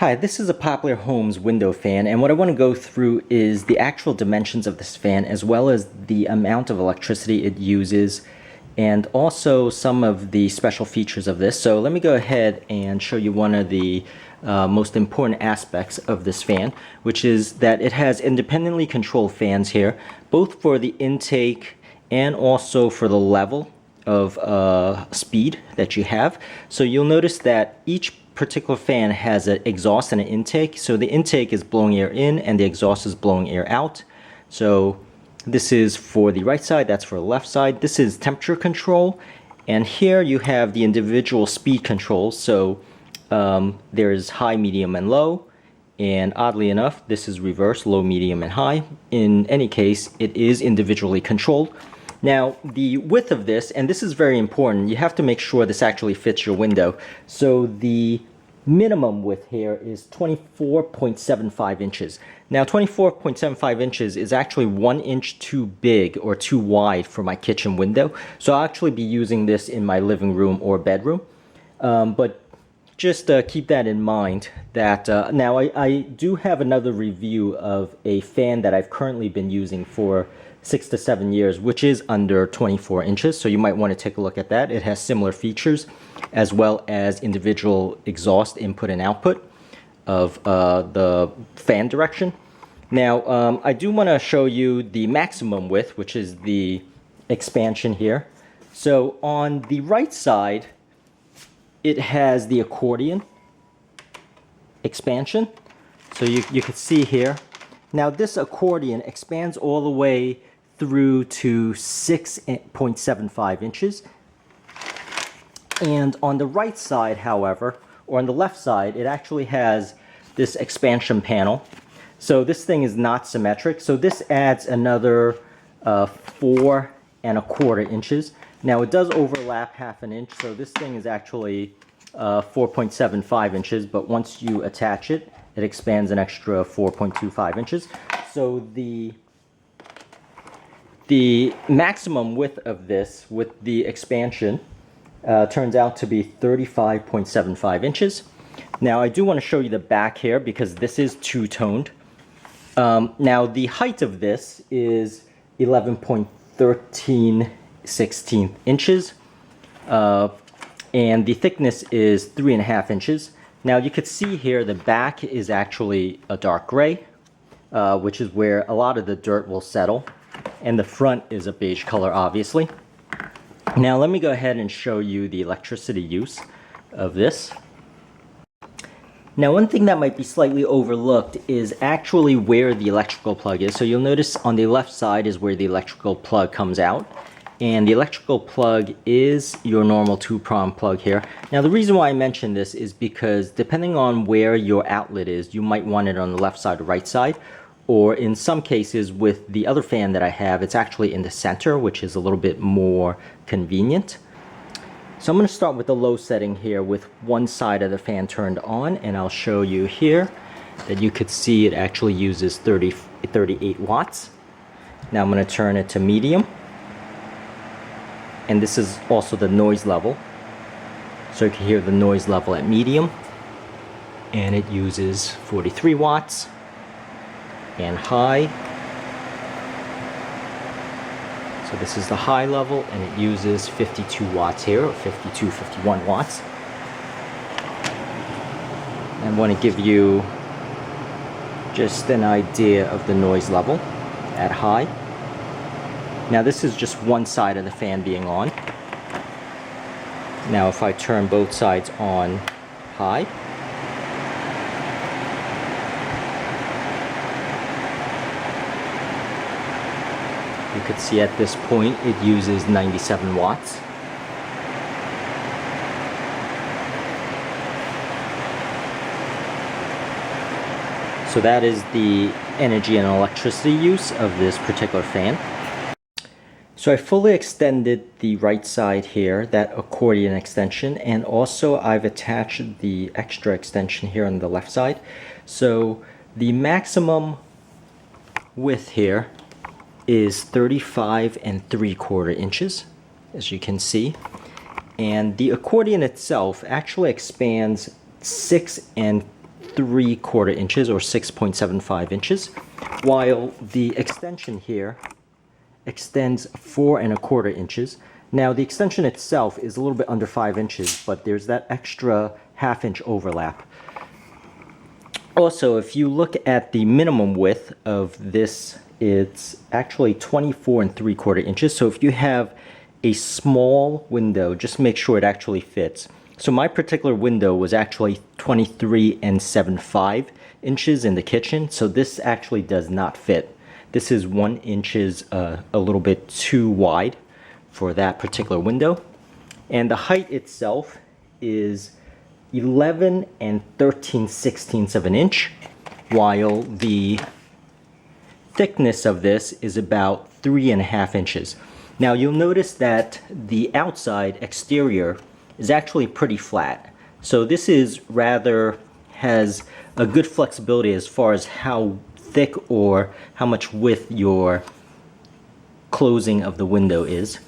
Hi, this is a popular Holmes window fan, and what I want to go through is the actual dimensions of this fan as well as the amount of electricity it uses and also some of the special features of this. So let me go ahead and show you one of the most important aspects of this fan, which is that it has independently controlled fans here, both for the intake and also for the level of speed that you have. So you'll notice that each particular fan has an exhaust and an intake. So the intake is blowing air in and the exhaust is blowing air out. So this is for the right side, that's for the left side. This is temperature control, and here you have the individual speed controls. So there's high, medium, and low, and oddly enough this is reverse, low, medium, and high. In any case, it is individually controlled. Now the width of this, and this is very important, you have to make sure this actually fits your window. So the minimum width here is 24.75 inches. Now 24.75 inches is actually 1 inch too big or too wide for my kitchen window. So I'll actually be using this in my living room or bedroom. But just keep that in mind that now I do have another review of a fan that I've currently been using for 6 to 7 years, which is under 24 inches. So you might want to take a look at that. It has similar features as well as individual exhaust input and output of the fan direction. Now I do want to show you the maximum width, which is the expansion here. So on the right side, it has the accordion expansion. So you can see here. Now this accordion expands all the way through to 6.75 inches. And on the right side, however, or on the left side, it actually has this expansion panel. So this thing is not symmetric. So this adds another 4¼ inches. Now it does overlap ½ an inch. So this thing is actually 4.75 inches. But once you attach it, it expands an extra 4.25 inches. So the maximum width of this with the expansion turns out to be 35.75 inches. Now I do want to show you the back here because this is two-toned. Now the height of this is 11.13 inches and the thickness is 3½ inches. Now you could see here the back is actually a dark gray, which is where a lot of the dirt will settle, and the front is a beige color, obviously. Now let me go ahead and show you the electricity use of this. Now one thing that might be slightly overlooked is actually where the electrical plug is. So you'll notice on the left side is where the electrical plug comes out, and the electrical plug is your normal 2-prong plug here. Now the reason why I mention this is because depending on where your outlet is, you might want it on the left side or right side, or in some cases with the other fan that I have, it's actually in the center, which is a little bit more convenient. So I'm going to start with the low setting here with one side of the fan turned on, and I'll show you here that you could see it actually uses 38 watts. Now I'm going to turn it to medium, and this is also the noise level. So you can hear the noise level at medium, and it uses 43 watts. And high. So this is the high level, and it uses 52 watts here, or 51 watts. I want to give you just an idea of the noise level at high. Now this is just one side of the fan being on. Now if I turn both sides on high, you could see at this point it uses 97 watts. So that is the energy and electricity use of this particular fan. So I fully extended the right side here, that accordion extension, and also I've attached the extra extension here on the left side. So the maximum width here is 35¾ inches, as you can see, and the accordion itself actually expands 6 and 3/4 inches or 6.75 inches, while the extension here extends 4 1/4 inches. Now the extension itself is a little bit under 5 inches, but there's that extra 1/2 inch overlap. Also, if you look at the minimum width of this, it's actually 24 3/4 inches. So if you have a small window, just make sure it actually fits. So my particular window was actually 23 7/5 inches in the kitchen, so this actually does not fit. This is 1 inch a little bit too wide for that particular window. And the height itself is 11 13/16 of an inch, while the thickness of this is about 3 1/2 inches. Now you'll notice that the outside exterior is actually pretty flat. So this is rather has a good flexibility as far as how thick or how much width your closing of the window is.